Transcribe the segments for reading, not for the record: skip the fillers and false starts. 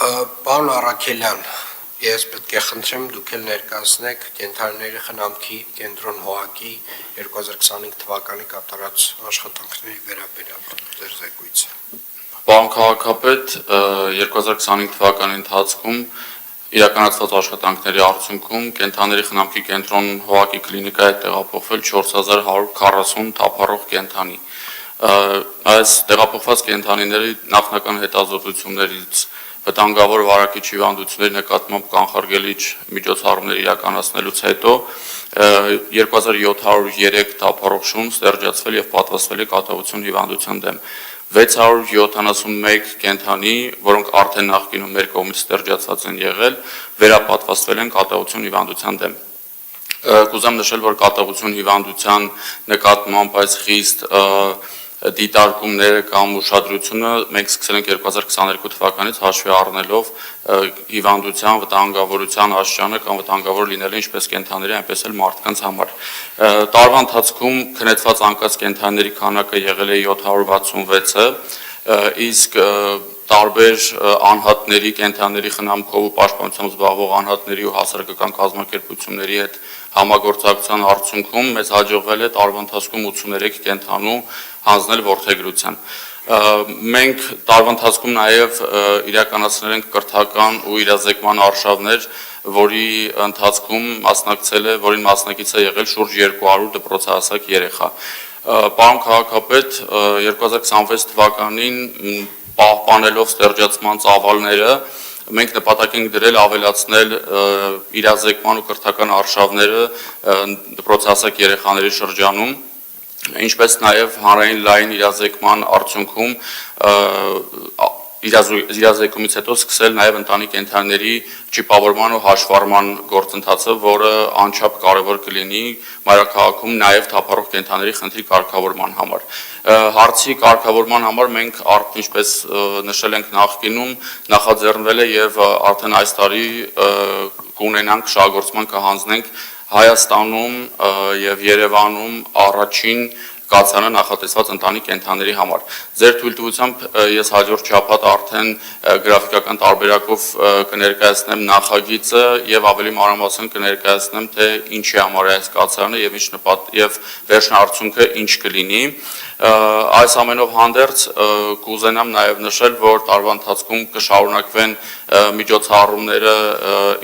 Պարոն Առաքելյան, ես պետք է խնդրեմ դուք էլ ներկայացնեք կենդանիների խնամքի կենտրոն ՀՕԱԿ-ի 2025 թվականի կատարած աշխատանքների վերաբերյալ ձեր զեկույցը։ Պարոն քաղաքապետ, 2025 թվականի ընթացքում իրականացված աշխատանքների արդյունքում կենդանիների խնամքի կենտրոն ՀՕԱԿ-ի կլինիկա է տեղափոխվել 4140 թափառող կենդանի։ Այս տեղափոխված կենդանիների նախնական հետազոտություններից վտանգավոր վարակիչ հիվանդությունների նկատմամբ կանխարգելիչ միջոցառումներ իրականացնելուց հետո 2703 թափառող շուն ստերջացվել եւ պատվաստվել է կատաղություն հիվանդության դեմ։ 671 կենդանի, որոնք արդեն նախկինում մեր կողմից ստերջացված են եղել, վերապատվաստվել են կատաղություն հիվանդության դեմ։ Կուզեմ նշել, որ կատաղություն հիվանդության նկատմամբ այս խիստ դիտարկումները կամ ուշադրությունը մենք սկսել ենք 2022 թվականից հաշվի առնելով հիվանդության վտանգավորության աշճանը կամ վտանգավոր լինելը ինչպես կենդանիների, այնպես էլ մարդկանց համար։ Տարվա ընթացքում քննեցված անկած կենդանիների քանակը եղել է 766-ը, իսկ տարբեր անհատների, կենդանիների խնամքով ու պաշտպանությամբ զբաղվող անհատների ու հասարակական կազմակերպությունների հետ համագործակցության արդյունքում մեզ հաջողվել է տարվա ընթացքում 83 կենդանու հանձնել որդեգրության։ Մենք տարվա ընթացքում նաև իրականացնել ենք կրթական ու իրազեկման արշավներ, որին մասնակից է եղել շուրջ 200 դպրոցահասակ երեխա։ Պարոն քաղաքապետ, 2026 թվականին պահպանելով ստերջացման ծավալները մենք նպատակ ենք դրել ավելացնել իրազեկման ու կրթական արշավները դպրոցահասակ երեխաների շրջանում, ինչպես նաև հանրային լայն իրազեկման արդյունքում իրազեկումից հետո սկսել նաև ընտանի կենդանիների ճիպավորման ու հաշվառման գործընթացը, որը անչափ կարևոր կլինի մայրաքաղաքում նաև թափառող կենդանիների խնդրի կարգավորման համար։ Հարցի կարգավորման համար մենք ինչպես նշել ենք նախկինում, նախաձեռնվել է եւ արդեն այս տարի կունենանք շահագործման կհանձնենք Հայաստանում եւ Երևանում առաջին կացանը նախատեսված ընտանի կենդանիների համար։ Ձեր թույլտվությամբ ես հաջորդ շաբաթ արդեն գրաֆիկական տարբերակով կներկայացնեմ նախագիծը եւ ավելի մանրամասն կներկայացնեմ թե ինչի համար է այս կացարանը եւ եւ վերջնարդյունքը ինչ կլինի։ Այս ամենով հանդերձ կուզենամ նաև նշել, որ տարվա ընթացքում կշարունակվեն միջոցառումները,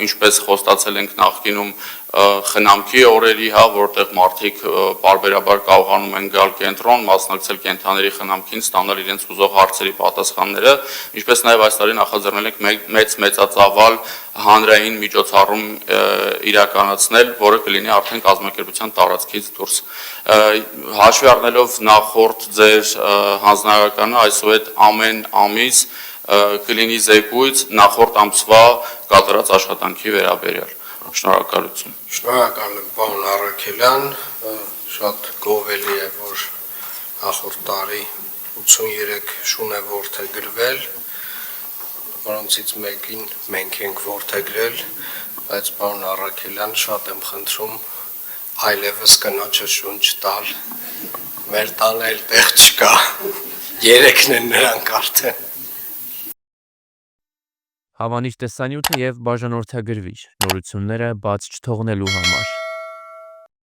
ինչպես խոստացել ենք նախկինում խնամքի օրերի, որտեղ մարդիկ պարբերաբար կարողանում են գալ կենտրոն, մասնակցել կենդանիների խնամքին, ստանալ իրենց ուզող հարցերի պատասխանները, ինչպես նաև այս տարի նախաձեռնել ենք մեծածավալ հանրային միջոցառում իրականացնել, որը կլինի արդեն կազմակերպության տարածքից դուրս։ Հաշվի առնելով նախորդ ձեր հանձնարարականը, այսուհետ ամեն ամիս կլինի զեկույց նախորդ ամսվա կատարած աշխատանքի վերաբերյալ։ Շնորհակալություն։ Շնորհակալ եմ, պարոն Առաքելյան, շատ գովելի է, որ նախորդ տարի 83 շուն է որդեգրվել, որոնցից մեկին մենք ենք որդեգրել, բայց պարոն Առաքելյան, շատ եմ խնդրում այլևս կնոջը շունչ տալ, մեր տանը էլ տեղ չկա, երեքն են նրանք արդեն։ Հավանիչ տեսանյութը եւ բաժանորդագրվիչ նորությունները բաց չթողնելու համար։